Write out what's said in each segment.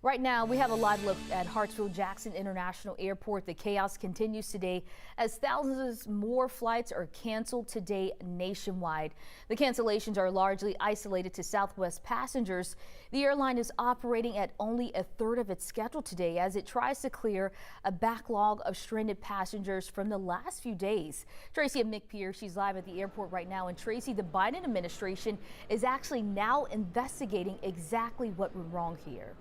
Right now, we have a live look at Hartsfield-Jackson International Airport. The chaos continues today as thousands more flights are canceled today nationwide. The cancellations are largely isolated to Southwest passengers. The airline is operating at only a third of its schedule today as it tries to clear a backlog of stranded passengers from the last few days. Tracy and Mick Pierce, she's live at the airport right now. And Tracy, the Biden administration is actually now investigating exactly what went wrong here.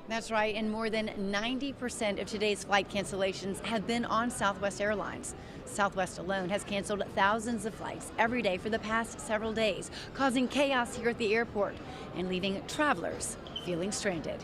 That's right, and more than 90% of today's flight cancellations have been on Southwest Airlines. Southwest alone has canceled thousands of flights every day for the past several days, causing chaos here at the airport and leaving travelers feeling stranded.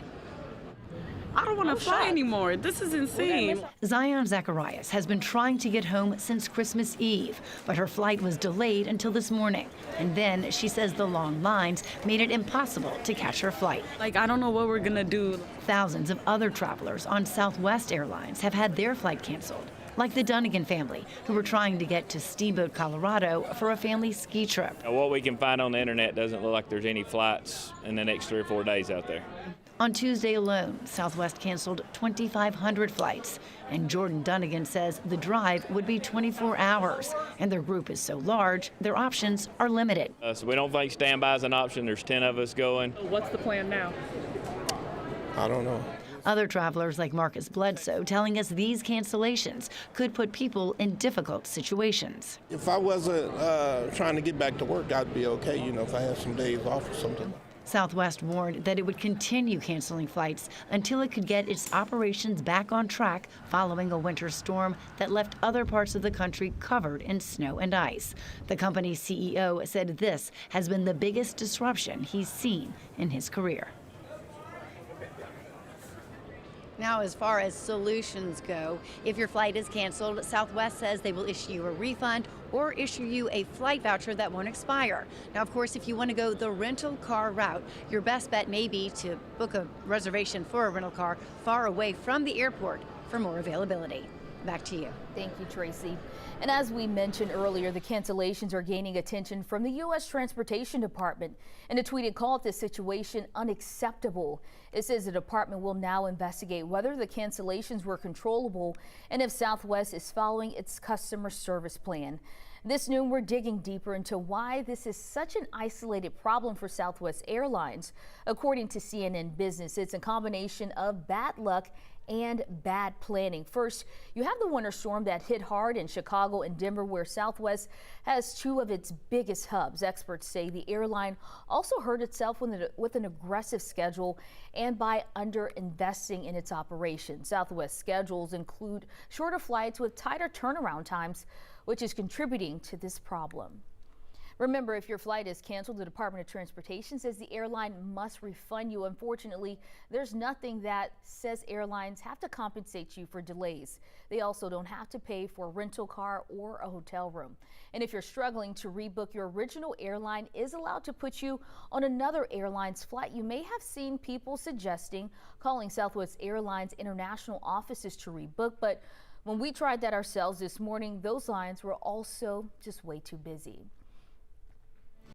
I don't want to fly anymore. This is insane. Zion Zacharias has been trying to get home since Christmas Eve, but her flight was delayed until this morning. And then she says the long lines made it impossible to catch her flight. I don't know what we're going to do. Thousands of other travelers on Southwest Airlines have had their flight canceled, like the Dunnigan family, who were trying to get to Steamboat, Colorado for a family ski trip. What we can find on the internet doesn't look like there's any flights in the next 3 or 4 days out there. On Tuesday alone, Southwest canceled 2,500 flights, and Jordan Dunnigan says the drive would be 24 hours, and their group is so large, their options are limited. So we don't think standby is an option. There's 10 of us going. What's the plan now? I don't know. Other travelers like Marcus Bledsoe telling us these cancellations could put people in difficult situations. If I wasn't trying to get back to work, I'd be okay, if I had some days off or something. Southwest warned that it would continue canceling flights until it could get its operations back on track following a winter storm that left other parts of the country covered in snow and ice. The company's CEO said this has been the biggest disruption he's seen in his career. Now, as far as solutions go, if your flight is canceled, Southwest says they will issue you a refund or issue you a flight voucher that won't expire. Now, of course, if you want to go the rental car route, your best bet may be to book a reservation for a rental car far away from the airport for more availability. Back to you. Thank you, Tracy. And as we mentioned earlier, the cancellations are gaining attention from the U.S. Transportation Department. In a tweet, it called this situation unacceptable. It says the department will now investigate whether the cancellations were controllable and if Southwest is following its customer service plan. This noon, we're digging deeper into why this is such an isolated problem for Southwest Airlines. According to CNN Business, it's a combination of bad luck and bad planning. First, you have the winter storm that hit hard in Chicago and Denver, where Southwest has 2 of its biggest hubs. Experts say the airline also hurt itself with an aggressive schedule and by under-investing in its operations. Southwest schedules include shorter flights with tighter turnaround times, which is contributing to this problem. Remember, if your flight is canceled, the Department of Transportation says the airline must refund you. Unfortunately, there's nothing that says airlines have to compensate you for delays. They also don't have to pay for a rental car or a hotel room. And if you're struggling to rebook, your original airline is allowed to put you on another airline's flight. You may have seen people suggesting calling Southwest Airlines international offices to rebook, but when we tried that ourselves this morning, those lines were also just way too busy.